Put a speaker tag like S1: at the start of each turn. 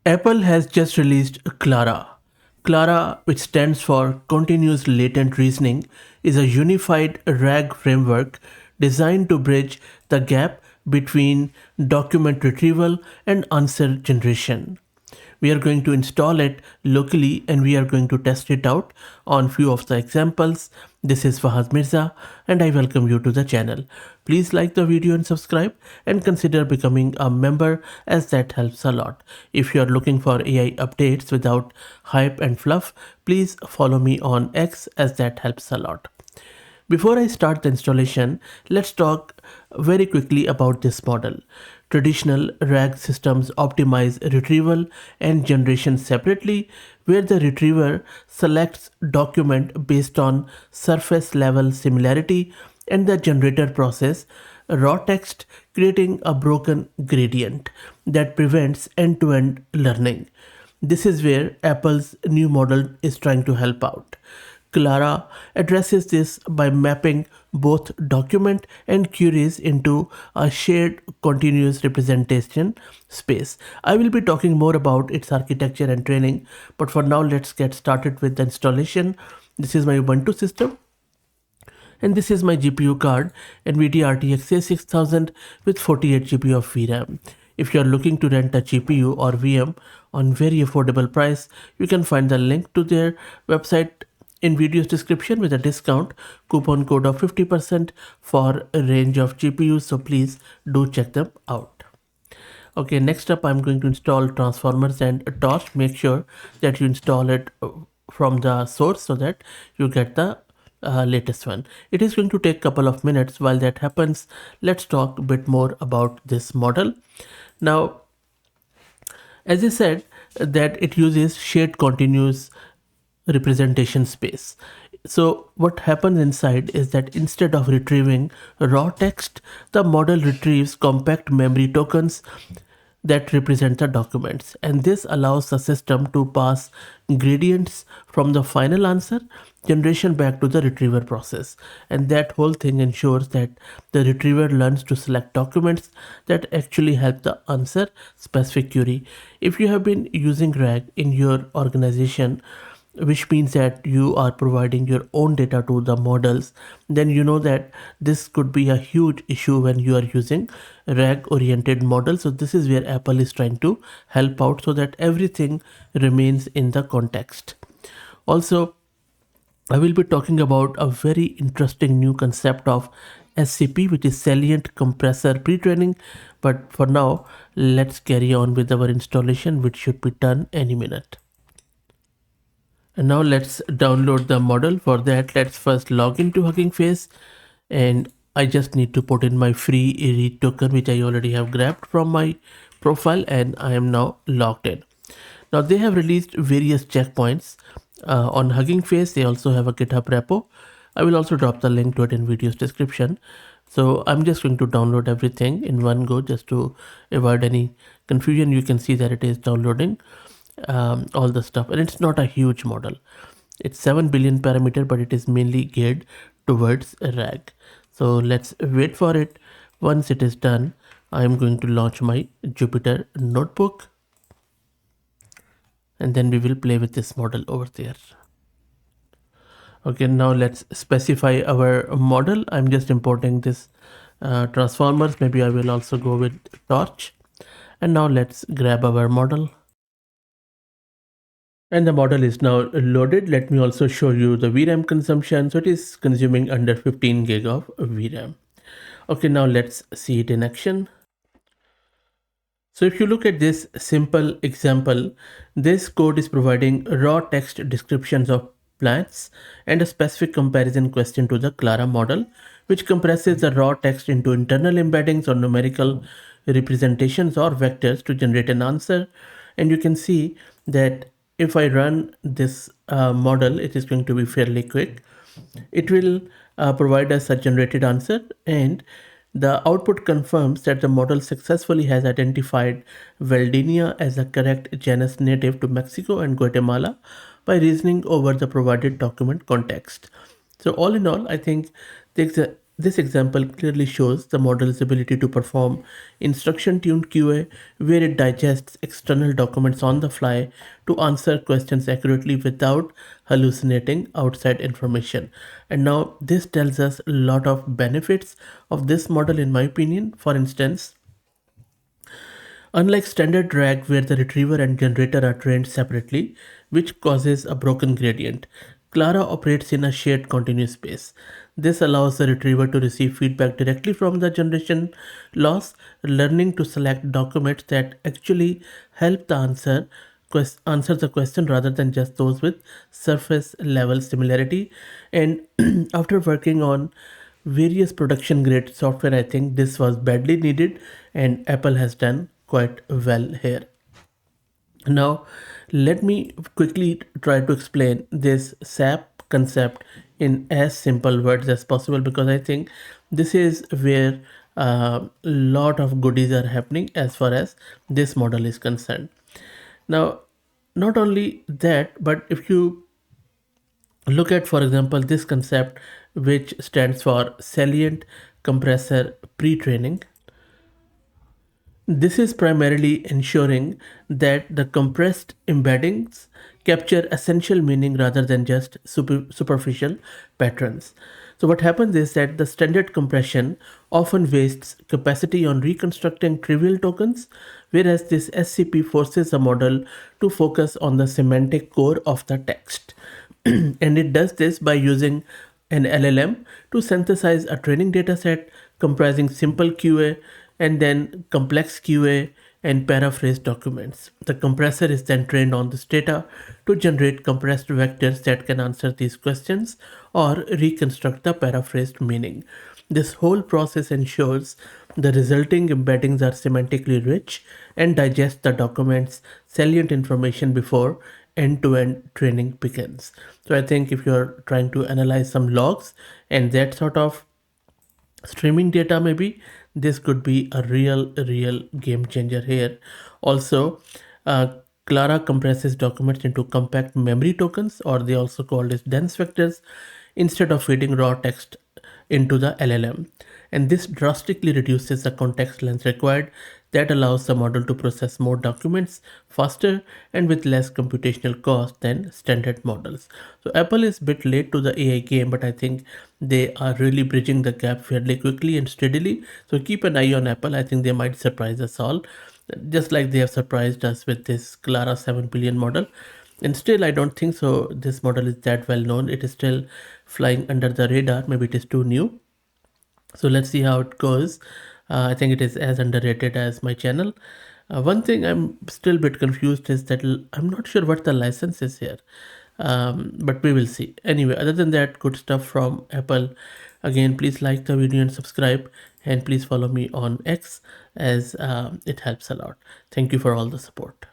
S1: Apple has just released CLaRa. CLaRa, which stands for Continuous Latent Reasoning, is a unified RAG framework designed to bridge the gap between document retrieval and answer generation. We are going to install it locally and we are going to test it out on few of the examples. This is Fahad Mirza and I welcome you to the channel. Please like the video and subscribe and consider becoming a member as that helps a lot. If you are looking for AI updates without hype and fluff, please follow me on X as that helps a lot. Before I start the installation, let's talk very quickly about this model. Traditional RAG systems optimize retrieval and generation separately, where the retriever selects document based on surface level similarity and the generator process raw text, creating a broken gradient that prevents end-to-end learning. This is where Apple's new model is trying to help out. CLaRa addresses this by mapping both document and queries into a shared continuous representation space. I will be talking more about its architecture and training, but for now let's get started with the installation. This is my Ubuntu system. And this is my GPU card, NVIDIA RTX A6000 with 48 GB of VRAM. If you are looking to rent a GPU or VM on very affordable price, you can find the link to their website in video's description with a discount coupon code of 50% for a range of GPUs, so please do check them out. Okay, next up I'm going to install transformers and torch. Make sure that you install it from the source so that you get the latest one. It is going to take a couple of minutes. While that happens, let's talk a bit more about this model. Now, as I said, that it uses shared continuous representation space. So what happens inside is that instead of retrieving raw text, the model retrieves compact memory tokens that represent the documents, and this allows the system to pass gradients from the final answer generation back to the retriever process, and that whole thing ensures that the retriever learns to select documents that actually help the answer specific query. If you have been using RAG in your organization, which means that you are providing your own data to the models, then you know that this could be a huge issue when you are using RAG oriented models. So this is where Apple is trying to help out so that everything remains in the context. Also, I will be talking about a very interesting new concept of SCP, which is Salient Compressor Pre-training. But for now, let's carry on with our installation, which should be done any minute. And now let's download the model. For that, let's first log into Hugging Face, and I just need to put in my free read token, which I already have grabbed from my profile, and I am now logged in. Now they have released various checkpoints on Hugging Face. They also have a GitHub repo. I will also drop the link to it in video's description. So I'm just going to download everything in one go just to avoid any confusion. You can see that it is downloading all the stuff, and it's not a huge model. It's 7 billion parameter, but it is mainly geared towards RAG. So let's wait for it. Once it is done, I'm going to launch my Jupyter notebook, and then we will play with this model over there. Okay, now let's specify our model. I'm just importing this transformers. Maybe I will also go with torch. And now let's grab our model. And the model is now loaded. Let me also show you the VRAM consumption. So it is consuming under 15 gig of VRAM. Okay, now let's see it in action. So if you look at this simple example, this code is providing raw text descriptions of plants and a specific comparison question to the CLaRa model, which compresses the raw text into internal embeddings or numerical representations or vectors to generate an answer. And you can see that if I run this model, it is going to be fairly quick. It will provide us a generated answer, and the output confirms that the model successfully has identified Valdenia as a correct genus native to Mexico and Guatemala by reasoning over the provided document context. So all in all, I think This example clearly shows the model's ability to perform instruction-tuned QA, where it digests external documents on the fly to answer questions accurately without hallucinating outside information. And now this tells us a lot of benefits of this model in my opinion. For instance, unlike standard RAG where the retriever and generator are trained separately, which causes a broken gradient, CLaRa operates in a shared continuous space. This allows the retriever to receive feedback directly from the generation loss, learning to select documents that actually help the answer the question rather than just those with surface level similarity. And after working on various production grade software, I think this was badly needed and Apple has done quite well here. Now, let me quickly try to explain this SAP concept in as simple words as possible, because I think this is where a lot of goodies are happening as far as this model is concerned. Now, not only that, but if you look at, for example, this concept, which stands for salient compressor pre-training. This is primarily ensuring that the compressed embeddings capture essential meaning rather than just superficial patterns. So what happens is that the standard compression often wastes capacity on reconstructing trivial tokens, whereas this SCP forces a model to focus on the semantic core of the text. And it does this by using an LLM to synthesize a training dataset comprising simple QA and then complex QA and paraphrased documents. The compressor is then trained on this data to generate compressed vectors that can answer these questions or reconstruct the paraphrased meaning. This whole process ensures the resulting embeddings are semantically rich and digest the document's salient information before end-to-end training begins. So I think if you're trying to analyze some logs and that sort of streaming data, maybe this could be a real game changer here. Also, uh, CLaRa compresses documents into compact memory tokens, or they also called as dense vectors, instead of feeding raw text into the LLM. And this drastically reduces the context length required. That allows the model to process more documents faster and with less computational cost than standard models. So Apple is a bit late to the AI game, but I think they are really bridging the gap fairly quickly and steadily. So keep an eye on Apple. I think they might surprise us all, just like they have surprised us with this CLaRa 7 billion model. And still, I don't think so. This model is that well known. It is still flying under the radar. Maybe it is too new. So let's see how it goes. I think it is as underrated as my channel. One thing I'm still a bit confused is that I'm not sure what the license is here, but we will see. Anyway, other than that, good stuff from Apple. Again, please like the video and subscribe, and please follow me on X, as it helps a lot. Thank you for all the support.